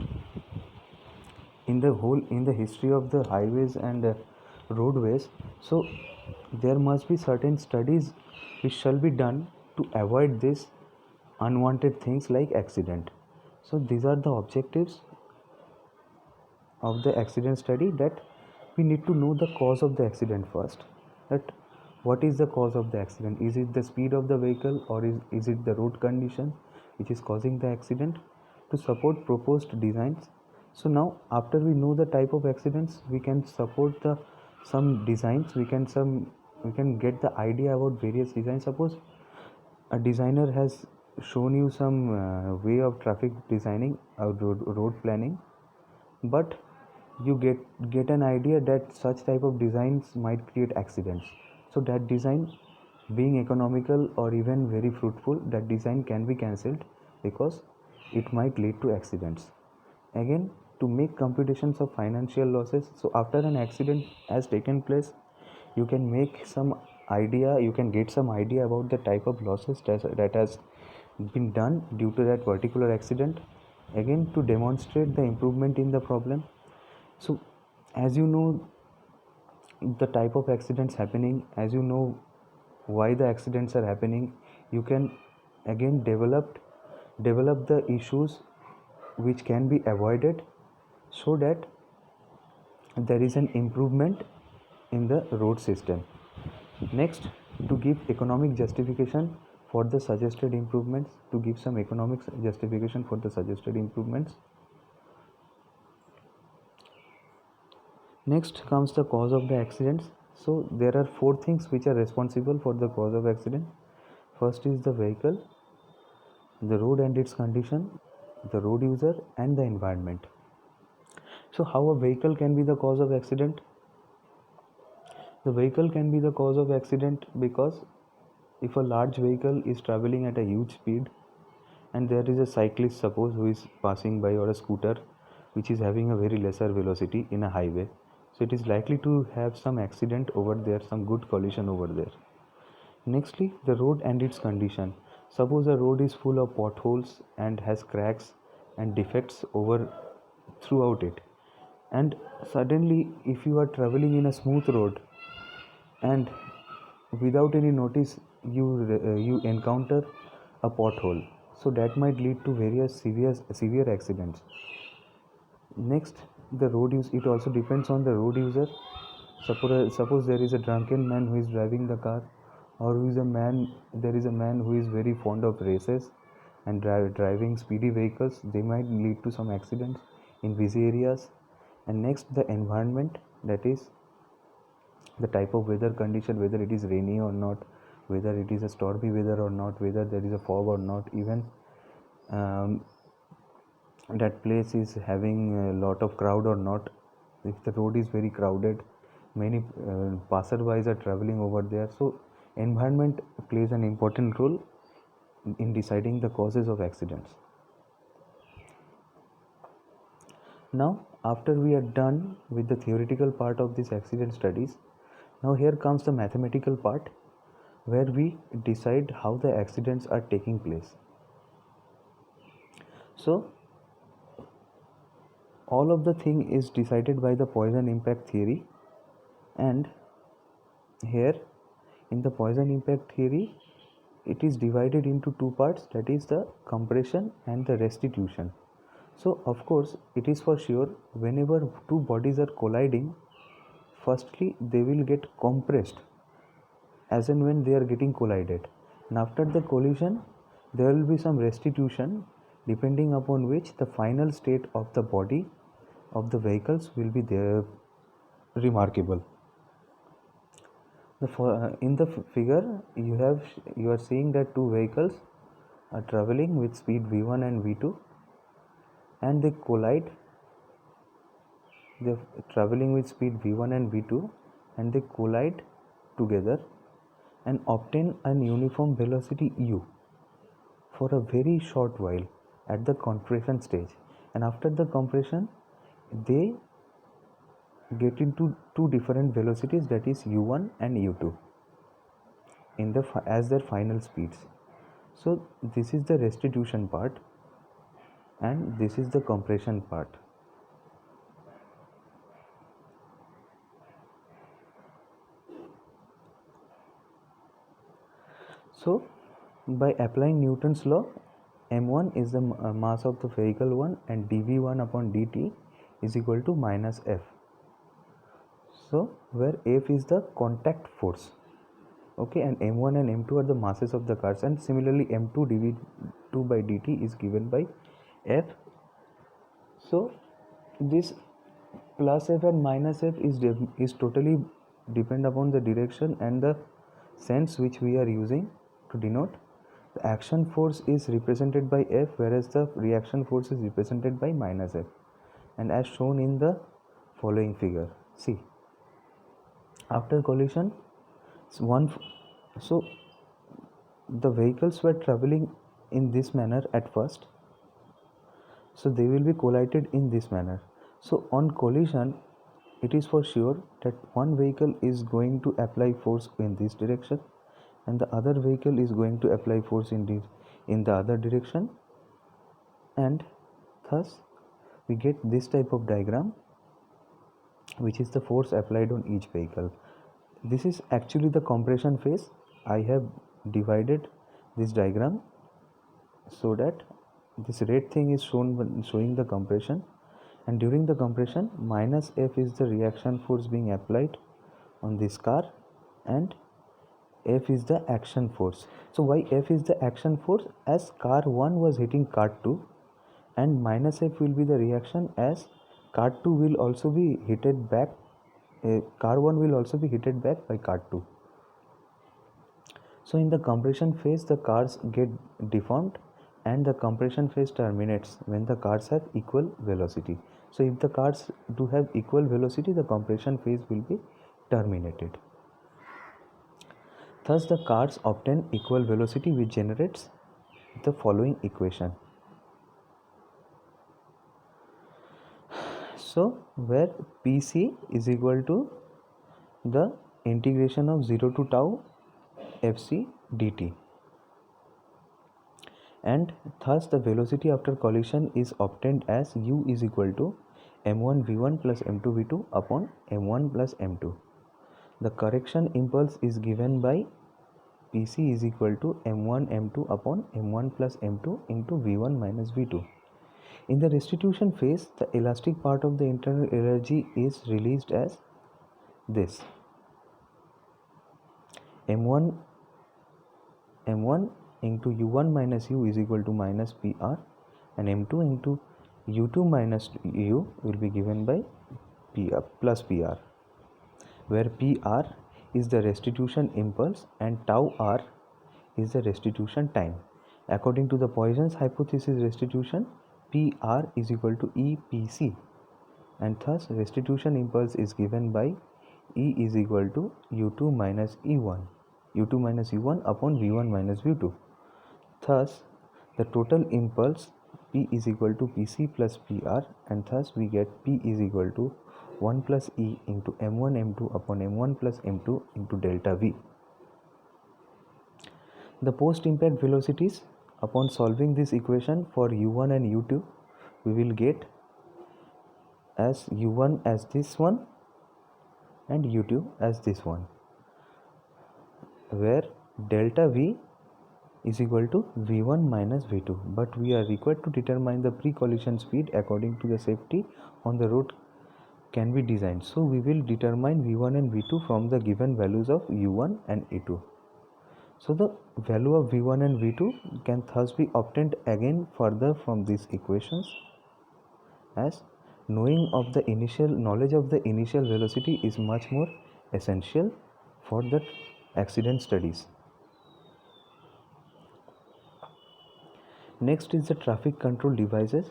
S1: in the history of the highways and roadways. So there must be certain studies which shall be done to avoid this unwanted things like accident. So these are the objectives of the accident study, that we need to know the cause of the accident first, that what is the cause of the accident. Is it the speed of the vehicle, or is it the road condition which is causing the accident, to support proposed designs. So now after we know the type of accidents, we can support the some designs, we can get the idea about various designs. Suppose a designer has shown you some way of traffic designing or road planning, but you get an idea that such type of designs might create accidents. So that design, being economical or even very fruitful, that design can be cancelled because it might lead to accidents. Again, to make computations of financial losses. So after an accident has taken place, you can make some idea, you can get some idea about the type of losses that has been done due to that particular accident, again to demonstrate the improvement in the problem. So as you know the type of accidents happening, as you know why the accidents are happening, you can again develop the issues which can be avoided, so that there is an improvement in the road system. Next, to give economic justification for the suggested improvements, to give some economic justification for the suggested improvements. Next comes the cause of the accidents. So there are four things which are responsible for the cause of accident. First is the vehicle, the road and its condition, the road user, and the environment. So how a vehicle can be the cause of accident? The vehicle can be the cause of accident because if a large vehicle is traveling at a huge speed and there is a cyclist, suppose, who is passing by, or a scooter which is having a very lesser velocity in a highway, so it is likely to have some accident over there, some good collision over there. Nextly, the road and its condition. Suppose a road is full of potholes and has cracks and defects over throughout it, and suddenly if you are traveling in a smooth road and without any notice you encounter a pothole, so that might lead to various severe accidents. Next, the road use. It also depends on the road user. Suppose there is a drunken man who is driving the car, or who is a man. There is a man who is very fond of races and driving speedy vehicles. They might lead to some accidents in busy areas. And next, the environment, that is the type of weather condition, whether it is rainy or not, whether it is a stormy weather or not, whether there is a fog or not, even um, that place is having a lot of crowd or not. If the road is very crowded, many passerbys are traveling over there, so environment plays an important role in deciding the causes of accidents. Now, after we are done with the theoretical part of this accident studies, now here comes the mathematical part, where we decide how the accidents are taking place. So all of the thing is decided by the Poisson impact theory, and here in the Poisson impact theory it is divided into two parts, that is the compression and the restitution. So of course it is for sure, whenever two bodies are colliding, firstly they will get compressed as and when they are getting collided, and after the collision there will be some restitution, depending upon which the final state of the body of the vehicles will be there remarkable. In the figure you are seeing that two vehicles are traveling with speed v1 and v2, and they collide. They're traveling with speed v1 and v2, and they collide together and obtain an uniform velocity u for a very short while at the compression stage, and after the compression they get into two different velocities, that is u1 and u2, in the as their final speeds. So this is the restitution part and this is the compression part. So by applying Newton's law, m1 is the mass of the vehicle 1, and dv1 upon dt is equal to minus f. So where f is the contact force, okay, and m1 and m2 are the masses of the cars, and similarly m2 dv2 by dt is given by f. So this plus f and minus f is totally depend upon the direction and the sense which we are using to denote. The action force is represented by f, whereas the reaction force is represented by minus f, and as shown in the following figure. See, after collision, so the vehicles were traveling in this manner at first, so they will be collided in this manner. So on collision, it is for sure that one vehicle is going to apply force in this direction and the other vehicle is going to apply force in the other direction, and thus we get this type of diagram, which is the force applied on each vehicle. This is actually the compression phase. I have divided this diagram so that this red thing is showing the compression, and during the compression minus f is the reaction force being applied on this car, and F is the action force. So why F is the action force? As car 1 was hitting car 2, and minus F will be the reaction as car 2 will also be hitted back, car 1 will also be hitted back by car 2. So in the compression phase the cars get deformed and the compression phase terminates when the cars have equal velocity. So if the cars do have equal velocity, the compression phase will be terminated. Thus the cars obtain equal velocity, which generates the following equation. So where Pc is equal to the integration of 0 to tau Fc dt, and thus the velocity after collision is obtained as u is equal to m1 v1 plus m2 v2 upon m1 plus m2. The correction impulse is given by Pc is equal to m1 m2 upon m1 plus m2 into v1 minus v2. In the restitution phase, the elastic part of the internal energy is released as this: m1 into u1 minus u is equal to minus pr, and m2 into u2 minus u will be given by pr plus pr, where pr is the restitution impulse and tau r is the restitution time. According to the Poisson's hypothesis restitution, pr is equal to epc, and thus restitution impulse is given by E is equal to u2 minus u1 upon v1 minus v2. Thus the total impulse P is equal to Pc plus Pr, and thus we get P is equal to 1 plus E into m1 m2 upon m1 plus m2 into delta V. The post impact velocities, upon solving this equation for u1 and u2, we will get as u1 as this one and u2 as this one, where delta V is equal to v1 minus v2, but we are required to determine the pre-collision speed according to the safety on the road can be designed. So we will determine v1 and v2 from the given values of u1 and e2. So the value of v1 and v2 can thus be obtained again further from these equations, as knowledge of the initial velocity is much more essential for the accident studies. Next is the traffic control devices.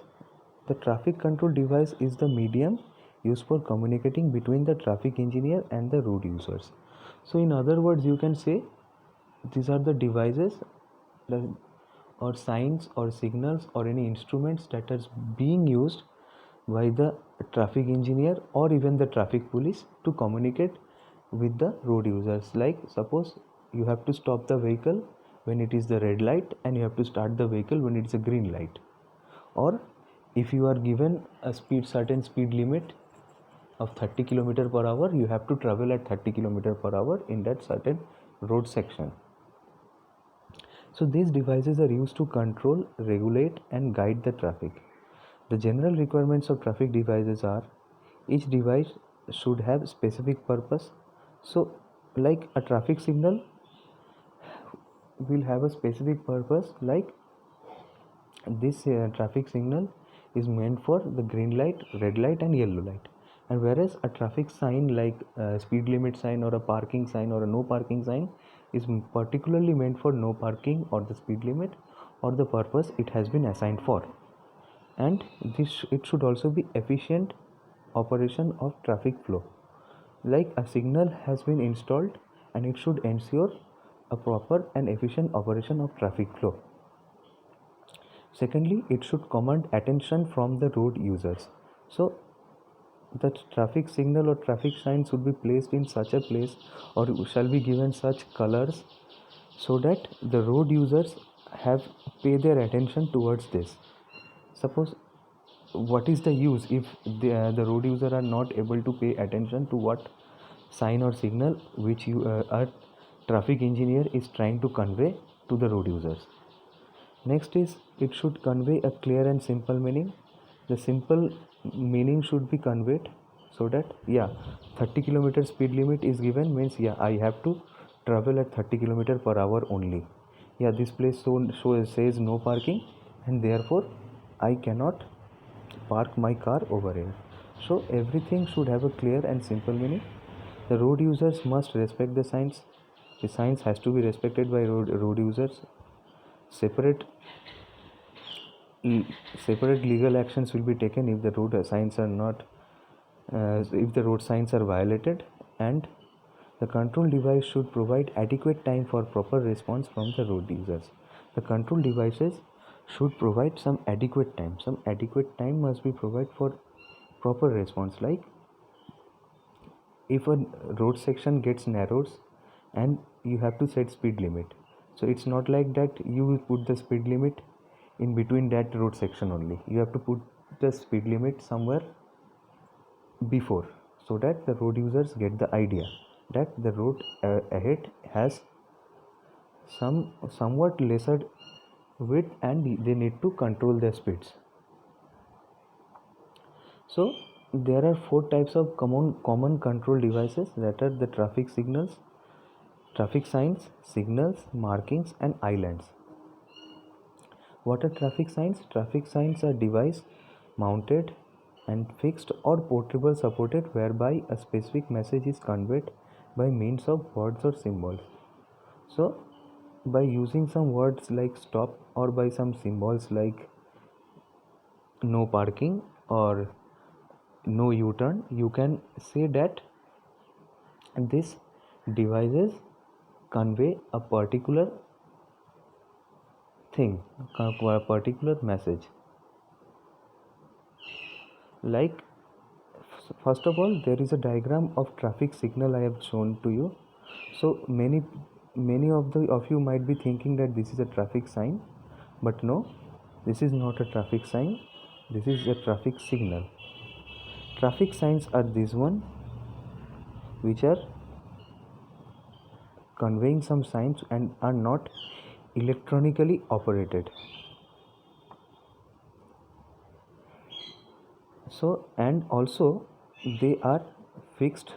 S1: The traffic control device is the medium used for communicating between the traffic engineer and the road users. So in other words, you can say these are the devices or signs or signals or any instruments that are being used by the traffic engineer or even the traffic police to communicate with the road users. Like suppose you have to stop the vehicle when it is the red light and you have to start the vehicle when it's a green light, or if you are given a certain speed limit of 30 km per hour, you have to travel at 30 km per hour in that certain road section. So these devices are used to control, regulate and guide the traffic. The general requirements of traffic devices are: each device should have specific purpose. So like a traffic signal will have a specific purpose, like this traffic signal is meant for the green light, red light and yellow light, and whereas a traffic sign like a speed limit sign or a parking sign or a no parking sign is particularly meant for no parking or the speed limit or the purpose it has been assigned for. And it should also be efficient operation of traffic flow. Like a signal has been installed and it should ensure a proper and efficient operation of traffic flow. Secondly, it should command attention from the road users. So the traffic signal or traffic sign should be placed in such a place or shall be given such colors so that the road users pay their attention towards this. Suppose what is the use if the road user are not able to pay attention to what sign or signal which a traffic engineer is trying to convey to the road users. Next is, it should convey a clear and simple meaning. The simple meaning should be conveyed so that 30 km speed limit is given, means I have to travel at 30 km per hour only. Yeah, this place says no parking, and therefore I cannot park my car over here. So everything should have a clear and simple meaning. The road users must respect the signs. The signs has to be respected by road users. Separate separate legal actions will be taken if the road signs are not if the road signs are violated, and the control device should provide adequate time for proper response from the road users. The control devices should provide some adequate time. Some adequate time must be provided for proper response. Like if a road section gets narrows and you have to set speed limit, so it's not like that you will put the speed limit in between that road section only. You have to put the speed limit somewhere before, so that the road users get the idea that the road ahead has somewhat lesser width and they need to control their speeds. So there are four types of common control devices, that are the traffic signals, traffic signs, signals, markings, and islands. What are traffic signs? Traffic signs are device mounted and fixed or portable supported whereby a specific message is conveyed by means of words or symbols. So by using some words like stop, or by some symbols like no parking or no U-turn, you can say that these devices convey a particular thing, a particular message. Like first of all, there is a diagram of traffic signal I have shown to you. So many of you might be thinking that this is a traffic sign, but no, this is not a traffic sign. This is a traffic signal. Traffic signs are this one, which are conveying some signs and are not electronically operated. So, and also they are fixed,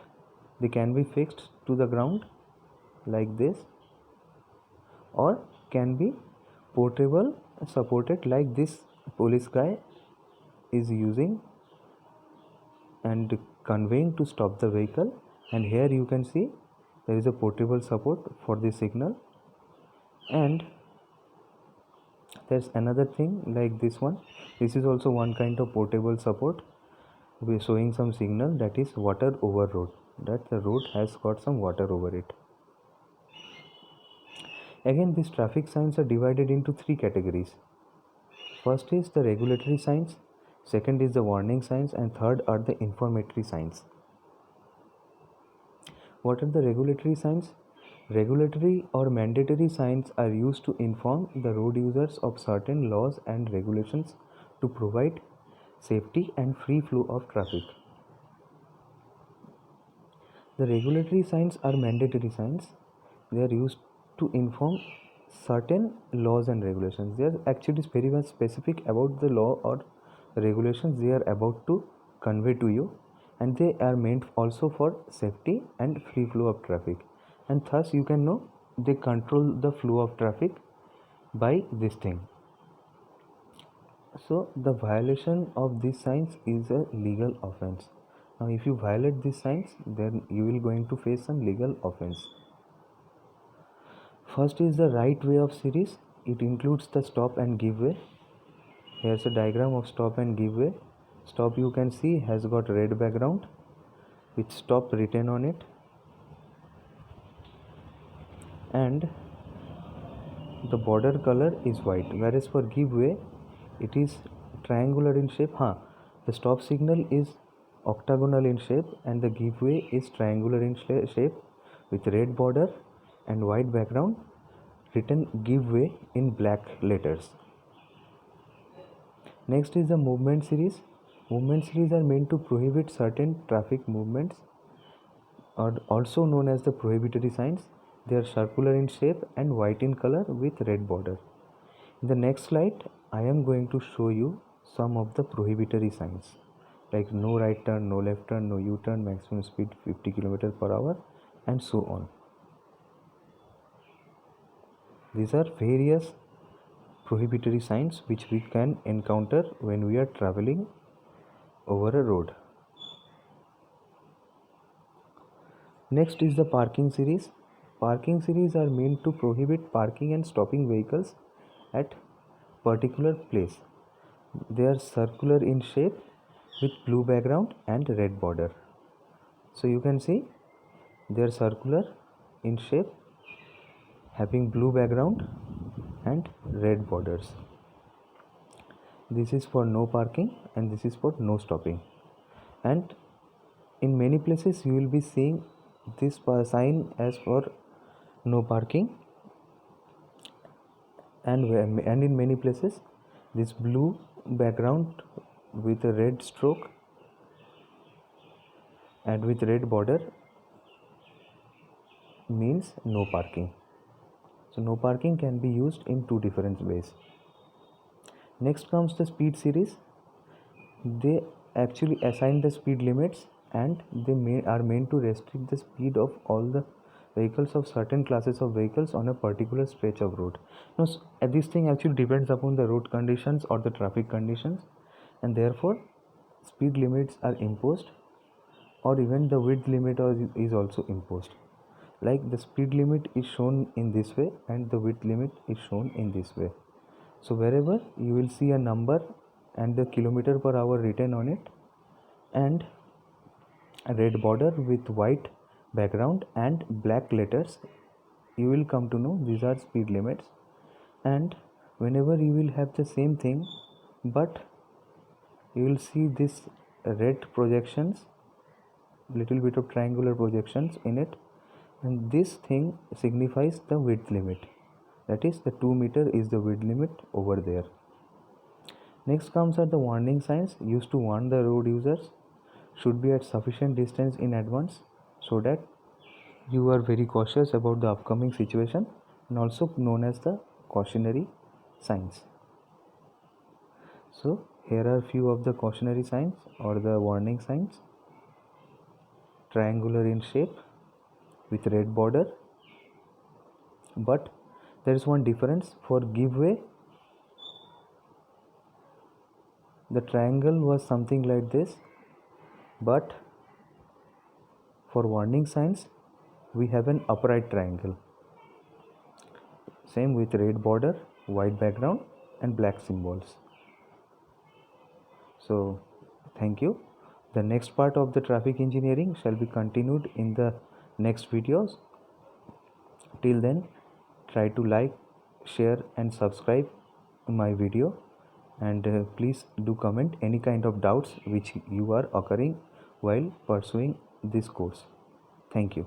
S1: they can be fixed to the ground like this, or can be portable, supported like this police guy is using and conveying to stop the vehicle. And here you can see there is a portable support for the signal. And there's another thing like this one. This is also one kind of portable support. We're showing some signal, that is water over road, that the road has got some water over it. Again, these traffic signs are divided into three categories. First is the regulatory signs, second is the warning signs, and third are the informatory signs. What are the regulatory signs? Regulatory or mandatory signs are used to inform the road users of certain laws and regulations to provide safety and free flow of traffic. The regulatory signs are mandatory signs. They are used to inform certain laws and regulations. They are actually very much specific about the law or regulations they are about to convey to you, and they are meant also for safety and free flow of traffic, and thus you can know they control the flow of traffic by this thing. So the violation of these signs is a legal offense. Now if you violate these signs, then you will going to face some legal offense. First is the right way of series. It includes the stop and give way. Here's a diagram of stop and give way. Stop, you can see, has got red background with stop written on it, and the border color is white. Whereas for give way, it is triangular in shape. The stop signal is octagonal in shape and the give way is triangular in shape with red border and white background, written give way in black letters. Next is the movement series. Movement series are meant to prohibit certain traffic movements, or also known as the prohibitory signs. They are circular in shape and white in color with red border. In the next slide, I am going to show you some of the prohibitory signs like no right turn, no left turn, no U-turn, maximum speed 50 km per hour, and so on. These are various prohibitory signs which we can encounter when we are traveling over a road. Next is the parking series. Parking series are meant to prohibit parking and stopping vehicles at particular place. They are circular in shape with blue background and red border. So you can see they are circular in shape, having blue background and red borders. This is for no parking and this is for no stopping. And in many places you will be seeing this sign as for no parking, and in many places this blue background with a red stroke and with red border means no parking. So no parking can be used in two different ways. Next comes the speed series. They actually assign the speed limits and they are meant to restrict the speed of all the vehicles of certain classes of vehicles on a particular stretch of road. Now this thing actually depends upon the road conditions or the traffic conditions, and therefore speed limits are imposed, or even the width limit is also imposed. Like the speed limit is shown in this way and the width limit is shown in this way. So wherever you will see a number and the kilometer per hour written on it and a red border with white background and black letters, you will come to know these are speed limits. And whenever you will have the same thing but you will see this red projections, little bit of triangular projections in it, and this thing signifies the width limit, that is the 2 meter is the width limit over there. Next comes are the warning signs used to warn the road users, should be at sufficient distance in advance so that you are very cautious about the upcoming situation, and also known as the cautionary signs. So here are few of the cautionary signs or the warning signs. Triangular in shape with red border, but there is one difference. For give way, the triangle was something like this, but for warning signs we have an upright triangle, same with red border, white background and black symbols. So thank you. The next part of the traffic engineering shall be continued in the next videos. Till then, try to like, share and subscribe my video, and please do comment any kind of doubts which you are occurring while pursuing this course. Thank you.